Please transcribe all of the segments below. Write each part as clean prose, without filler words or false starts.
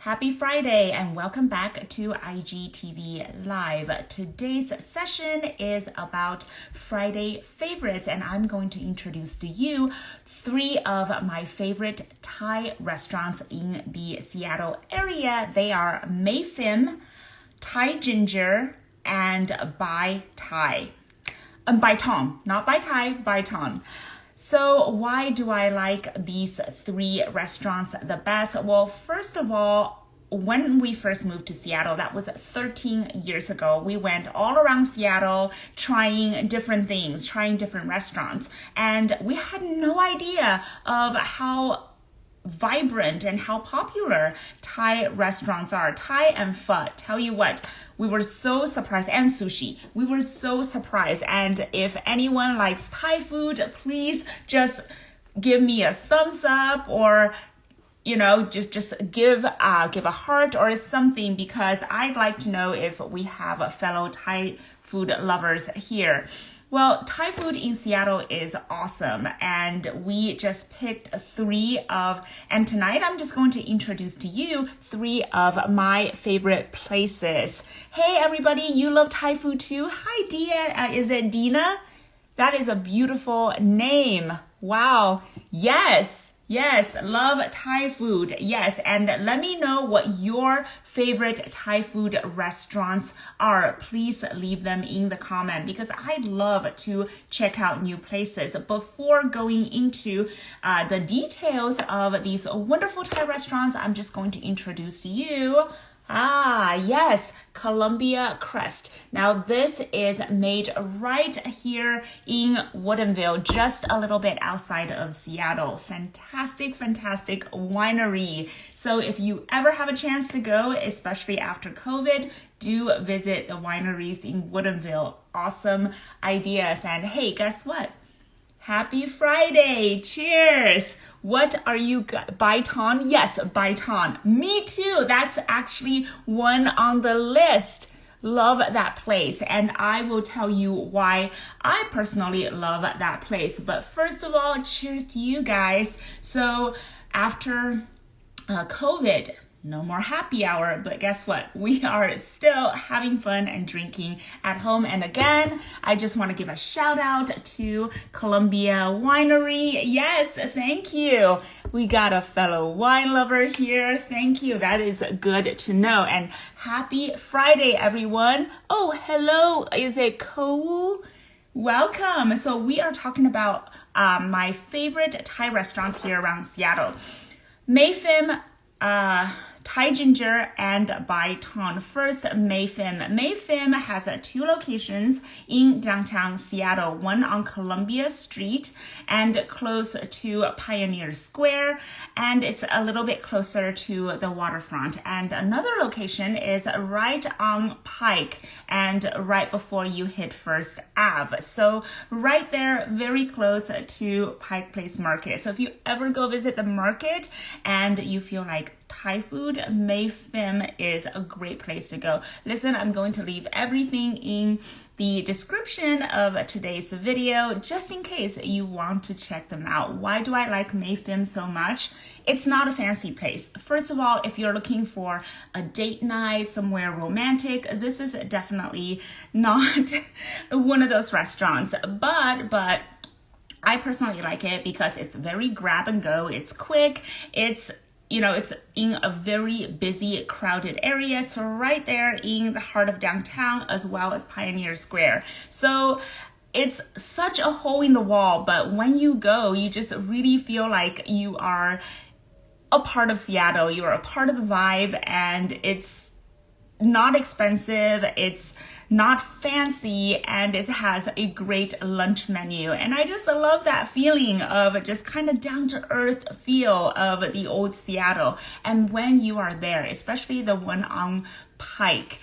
Happy Friday and welcome back to IGTV Live. Today's session is about Friday favorites, and I'm going to introduce to you 3 of my favorite Thai restaurants in the Seattle area. They are Mae Phim, Thai Ginger, and Bai Thai. Bai Ton, not Bai Thai, Bai Ton. So why do I like these 3 restaurants the best? Well, first of all, when we first moved to Seattle, that was 13 years ago, we went all around Seattle trying different things, trying different restaurants. And we had no idea of how vibrant and how popular Thai restaurants are. Thai and pho, tell you what, we were so surprised, and sushi. We were so surprised. And if anyone likes Thai food, please just give me a thumbs up, or just give a heart or something, because I'd like to know if we have a fellow Thai food lovers here. Well, Thai food in Seattle is awesome, and we just picked 3 of, and tonight I'm just going to introduce to you 3 of my favorite places. Hey everybody, you love Thai food too? Hi Dia, is it Dina? That is a beautiful name. Wow, Yes, love Thai food. Yes, and let me know what your favorite Thai food restaurants are. Please leave them in the comment, because I love to check out new places. Before going into the details of these wonderful Thai restaurants, I'm just going to introduce to you yes, Columbia Crest. Now this is made right here in Woodinville, just a little bit outside of Seattle. Fantastic winery. So if you ever have a chance to go, especially after COVID, do visit the wineries in Woodinville. Awesome ideas. And hey, guess what? Happy Friday. Cheers. What are you, Bai Ton? Yes, Bai Ton. Me too. That's actually one on the list. Love that place. And I will tell you why I personally love that place. But first of all, cheers to you guys. So after COVID, no more happy hour, but guess what? We are still having fun and drinking at home. And again, I just want to give a shout out to Columbia Winery. Yes, thank you. We got a fellow wine lover here. Thank you. That is good to know. And happy Friday, everyone. Oh, hello. Is it Kou? Welcome. So we are talking about my favorite Thai restaurants here around Seattle. Mae Phim, Thai Ginger, and Bai Ton. First, Mae Phim. Mae Phim has 2 locations in downtown Seattle, one on Columbia Street and close to Pioneer Square, and it's a little bit closer to the waterfront. And another location is right on Pike and right before you hit First Ave. So right there, very close to Pike Place Market. So if you ever go visit the market and you feel like Thai food, Mae Phim is a great place to go. Listen, I'm going to leave everything in the description of today's video, just in case you want to check them out. Why do I like Mae Phim so much? It's not a fancy place. First of all, if you're looking for a date night, somewhere romantic, this is definitely not one of those restaurants. But I personally like it because it's very grab and go. It's quick. It's in a very busy, crowded area. It's right there in the heart of downtown, as well as Pioneer Square. So it's such a hole in the wall, but when you go, you just really feel like you are a part of Seattle. You are a part of the vibe, and it's not expensive. It's not fancy, and it has a great lunch menu. And I just love that feeling of just kind of down to earth feel of the old Seattle. And when you are there, especially the one on Pike,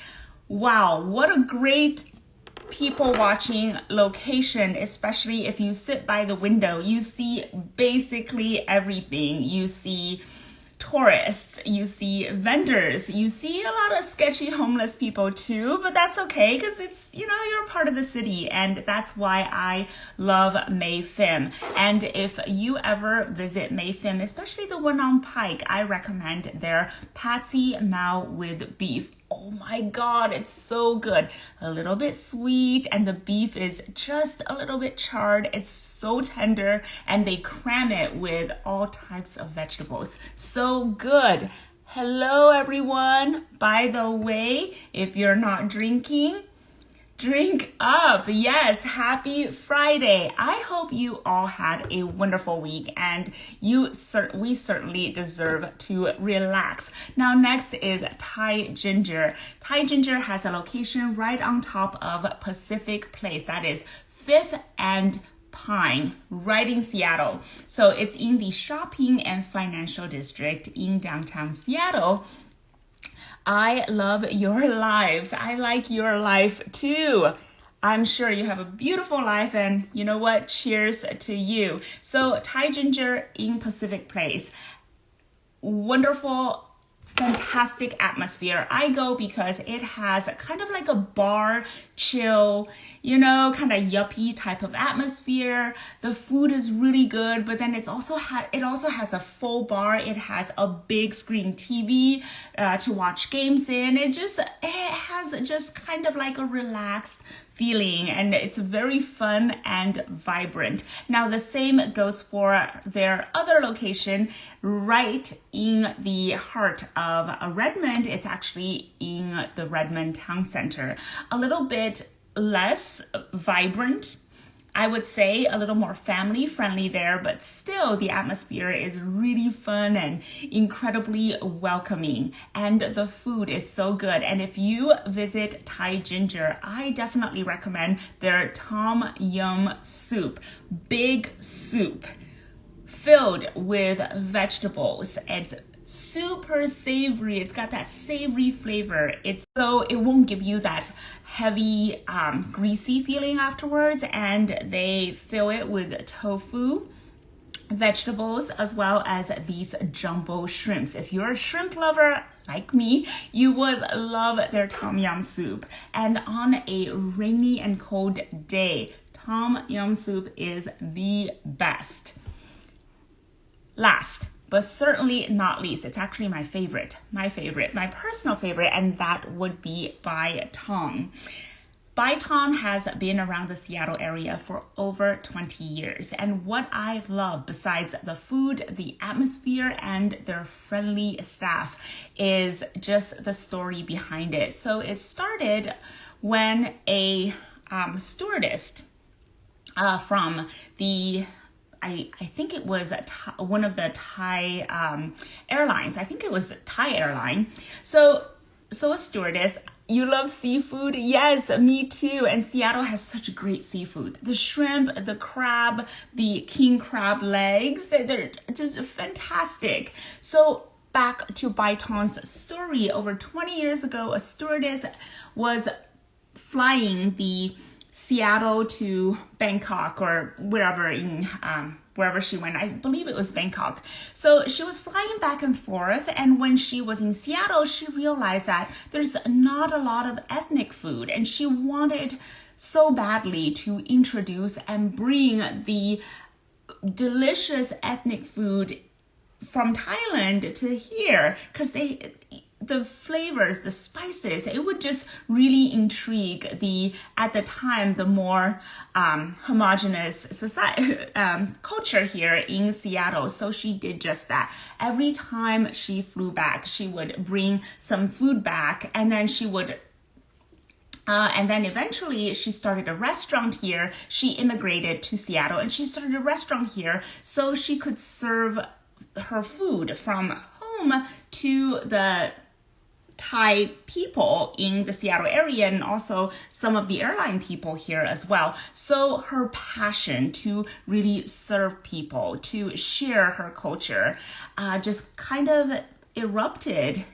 wow, what a great people watching location, especially if you sit by the window. You see basically everything. You see tourists, you see vendors, you see a lot of sketchy homeless people too, but that's okay because it's, you're a part of the city, and that's why I love Mayfim. And if you ever visit Mayfim, especially the one on Pike, I recommend their Patsy Mao with beef. Oh my God, it's so good. A little bit sweet, and the beef is just a little bit charred. It's so tender, and they cram it with all types of vegetables. So good. Hello, everyone. By the way, if you're not drinking, drink up. Yes, happy Friday. I hope you all had a wonderful week, and we certainly deserve to relax. Now, next is Thai Ginger. Thai Ginger has a location right on top of Pacific Place. That is 5th and Pine, right in Seattle. So it's in the shopping and financial district in downtown Seattle. I love your lives. I like your life too. I'm sure you have a beautiful life, and you know what? Cheers to you. So Thai Ginger in Pacific Place. Wonderful, fantastic atmosphere. I go because it has kind of like a bar, chill, kind of yuppie type of atmosphere. The food is really good, but then it also has a full bar. It has a big screen TV to watch games in. It has just kind of like a relaxed feeling, and it's very fun and vibrant. Now, the same goes for their other location right in the heart of Redmond. It's actually in the Redmond Town Center. A little bit less vibrant, I would say, a little more family friendly there, but still the atmosphere is really fun and incredibly welcoming, and the food is so good. And if you visit Thai Ginger, I definitely recommend their Tom Yum soup. Big soup filled with vegetables. It's super savory. It's got that savory flavor. So it won't give you that heavy, greasy feeling afterwards. And they fill it with tofu, vegetables, as well as these jumbo shrimps. If you're a shrimp lover like me, you would love their Tom Yum soup. And on a rainy and cold day, Tom Yum soup is the best. Last, but certainly not least, it's actually my personal favorite, and that would be Bai Tong. Bai Tong has been around the Seattle area for over 20 years. And what I love, besides the food, the atmosphere, and their friendly staff, is just the story behind it. So it started when a stewardess from the I think it was one of the Thai airlines. I think it was Thai airline. So a stewardess. You love seafood? Yes, me too. And Seattle has such great seafood. The shrimp, the crab, the king crab legs, they're just fantastic. So back to Bai Tong's story. Over 20 years ago, a stewardess was flying the Seattle to Bangkok, or wherever she went. I believe it was Bangkok. So she was flying back and forth, and when she was in Seattle, she realized that there's not a lot of ethnic food, and she wanted so badly to introduce and bring the delicious ethnic food from Thailand to here, because the flavors, the spices, it would just really intrigue at the time, the more homogenous society, culture here in Seattle. So she did just that. Every time she flew back, she would bring some food back, and then and then eventually she started a restaurant here. She immigrated to Seattle, and she started a restaurant here so she could serve her food from home to the Thai people in the Seattle area, and also some of the airline people here as well. So her passion to really serve people, to share her culture, just kind of erupted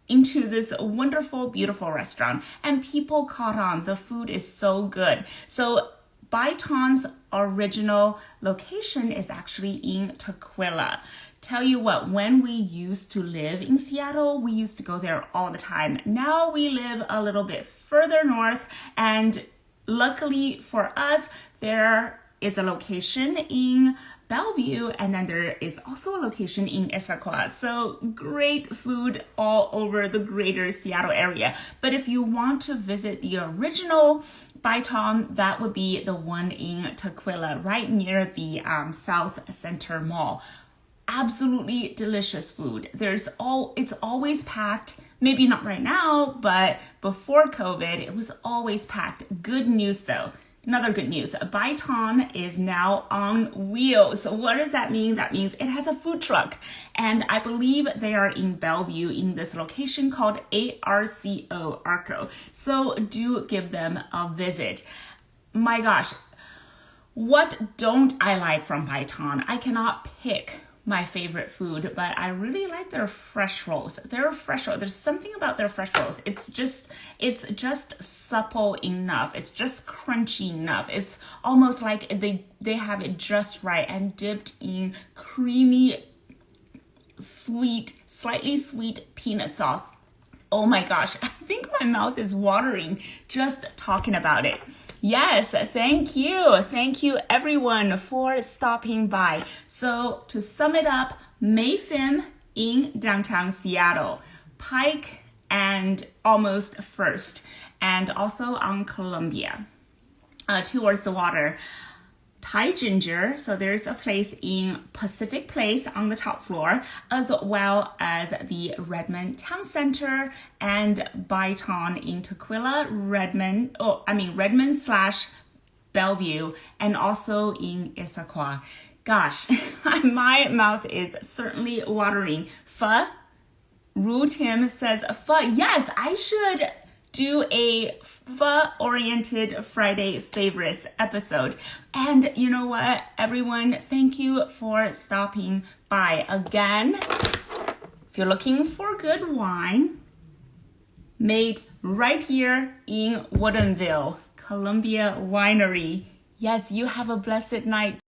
into this wonderful, beautiful restaurant, and people caught on. The food is so good. So Bai Tong's original location is actually in Tequila. Tell you what, when we used to live in Seattle, we used to go there all the time. Now we live a little bit further north, and luckily for us, there is a location in Bellevue, and then there is also a location in Issaquah. So great food all over the greater Seattle area. But if you want to visit the original Byton, that would be the one in Tequila, right near the South Center Mall. Absolutely delicious food. It's always packed. Maybe not right now, but before COVID, it was always packed. Good news though. Another good news, Byton is now on wheels. So what does that mean? That means it has a food truck. And I believe they are in Bellevue in this location called ARCO. So do give them a visit. My gosh, what don't I like from Byton? I cannot pick my favorite food, but I really like their fresh rolls. There's something about their fresh rolls. It's just supple enough. It's just crunchy enough. It's almost like they have it just right and dipped in creamy, sweet, slightly sweet peanut sauce. Oh my gosh, I think my mouth is watering just talking about it. Yes, thank you. Thank you everyone for stopping by. So to sum it up, Mayfim in downtown Seattle, Pike and almost First, and also on Columbia, towards the water. Thai Ginger, so there's a place in Pacific Place on the top floor, as well as the Redmond Town Center and Byton in Tequila, Redmond / Bellevue, and also in Issaquah. Gosh, my mouth is certainly watering. Pho, Ru Tim says pho. Yes, I should do a pho-oriented Friday favorites episode. And you know what, everyone, thank you for stopping by. Again, if you're looking for good wine, made right here in Woodinville, Columbia Winery. Yes, you have a blessed night.